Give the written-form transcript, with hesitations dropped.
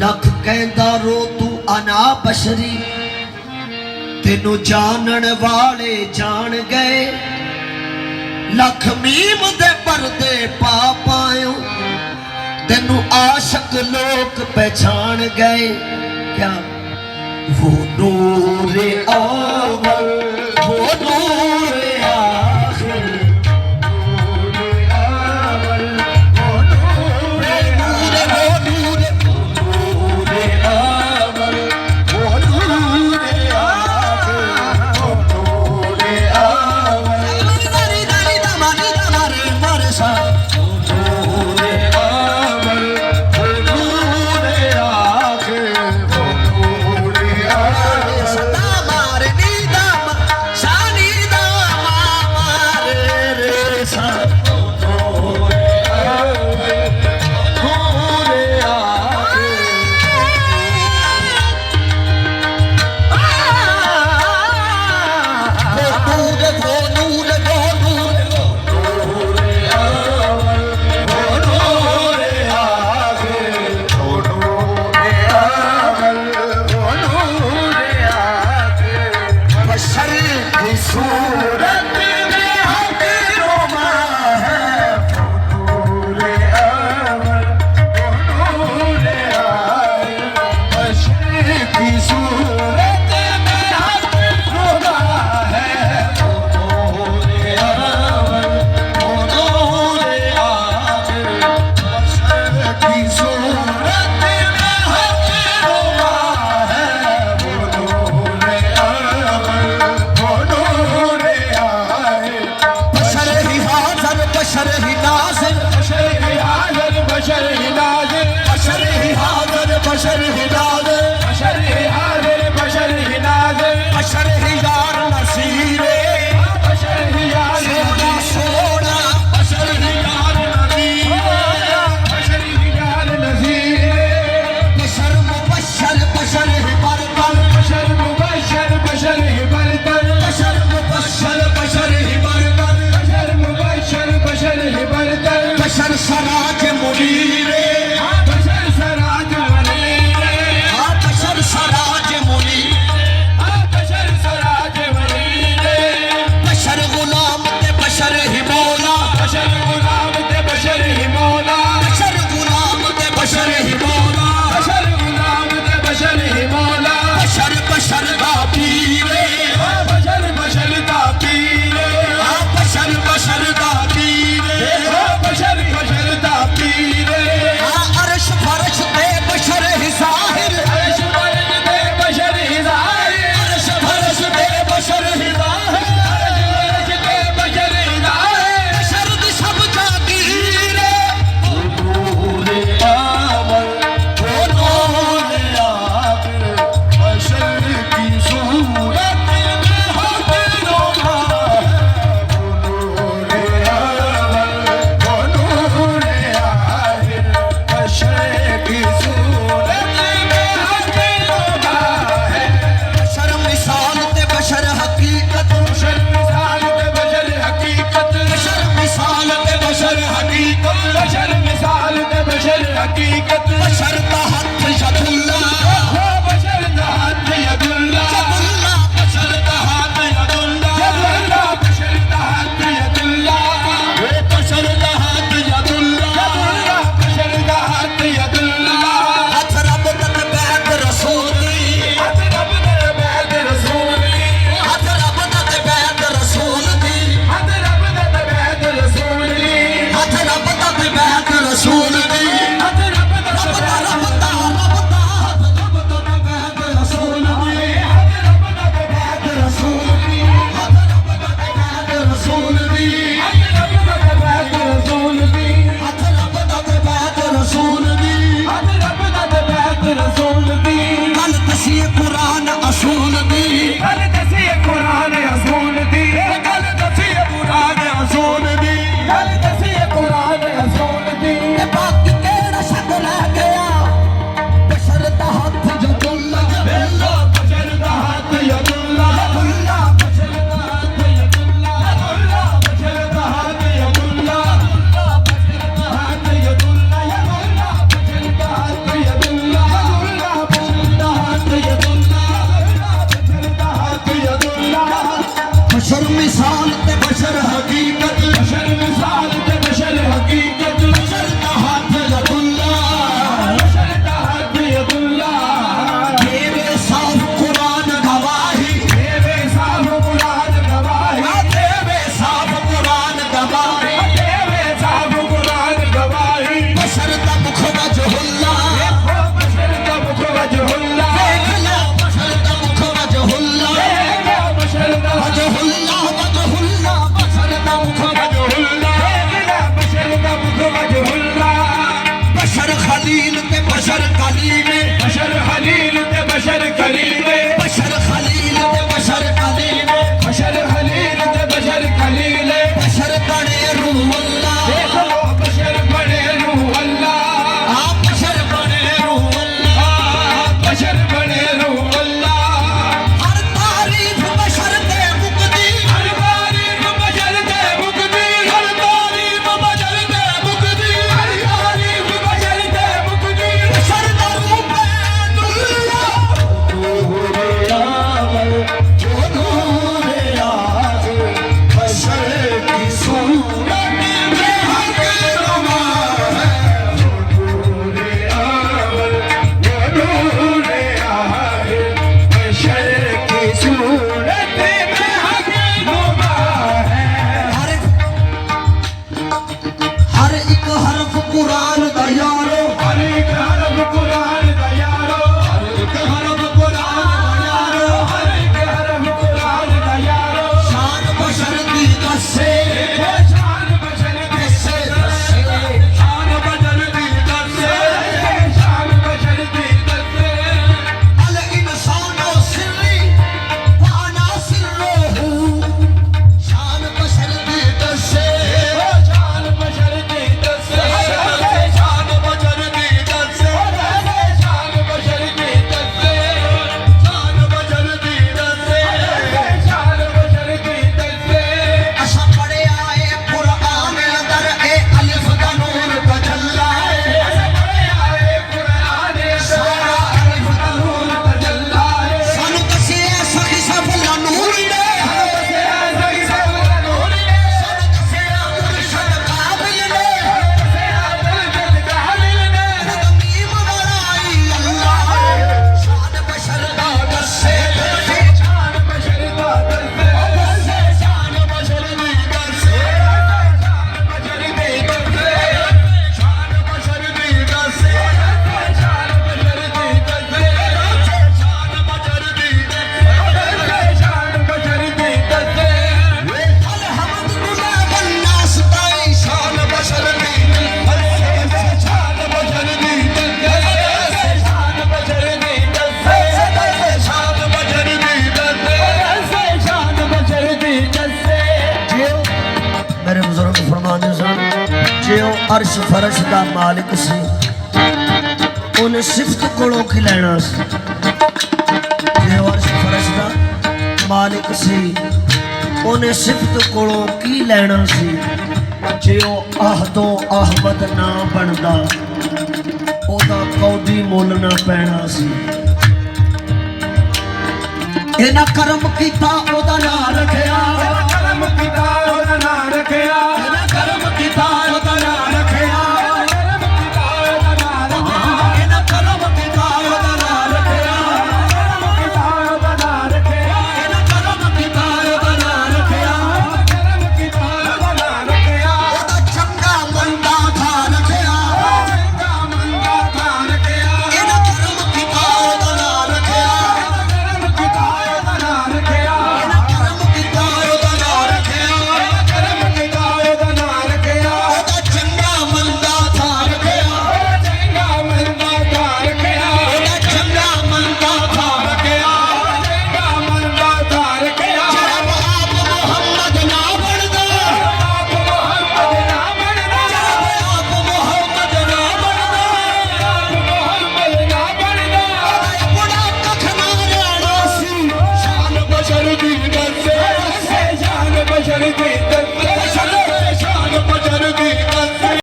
लख कहंदा रो तू अना बशरी, तेनू जानन वाले जान गए। लख मीम दे पर्दे पा पायो, तेनू आशक लोग पहचान गए। क्या वो नूर अव्वल, वो नूर आखिर, मुख वजहुल्ला बशर खलील ते बशर कलीम बशर खलील ते बशर कलीम बशर खलील ते बशर कलीम बशर खलील ते बशर कलील बशर बने रूह अल्लाह देखो बशर बने रूह अल्लाह आप बशर बने रूह अल्लाह बशर बने रूह अल्लाह हर तारीफ बशर दे मुकदी हर तारीफ बशर दे मुकदी हर तारीफ बशर दे मुकदी हर तारीफ बशर दे मुकदी बशर दा रूप हर एक हरफ कुरान दा यारो हर एक हरफ कुरान दा यारो हर एक हरफ कुरान दा यारो हर एक हरफ कुरान दा यारो शान बशर दी दसे शान बशर दी दसे शान बशर दी दसे शान बशर दी दसे अल इंसानो सिर्री वाना सिर्रोहू शान बशर दी दसे शान बशर दी दसे शान बशर दी दसे शान बशर दी दसे शान बशर दी दसे शान बशर दी दसे असा पढ़िया है कुरान अंदर ए अलिफ दा नूर तजल्ला सारा अलिफ दा नूर तजल्ला सानू दसिया सखी सफला नूर ने सानू दसिया मुर्शद काबिल ने मीम वाला अल्लाह शान बशर दा दसे शान बशर दी दसे शान बशर दी दसे शान बशर दी दसे शान बशर दी दसे अलहमद दुला वन्नास ताई शान बशर दी दसे शान बशर दी दसे शान बशर दी दसे शान बशर दी दसे शान बशर दी दसे मेरे बुजुर्ग फरमाते सन जो अर्श फरश दा मालिक सी उन्हें सिफत कोलों की लेना सी जो अर्श फरश दा मालिक सी उन्हें सिफत कोलों की लेना सी जो आहदो आहमद ना बनदा ओदा कौदी मुल ना पैना सी इन्हां करम कीता ओदा ना रखिया करम पिता और ना रखिया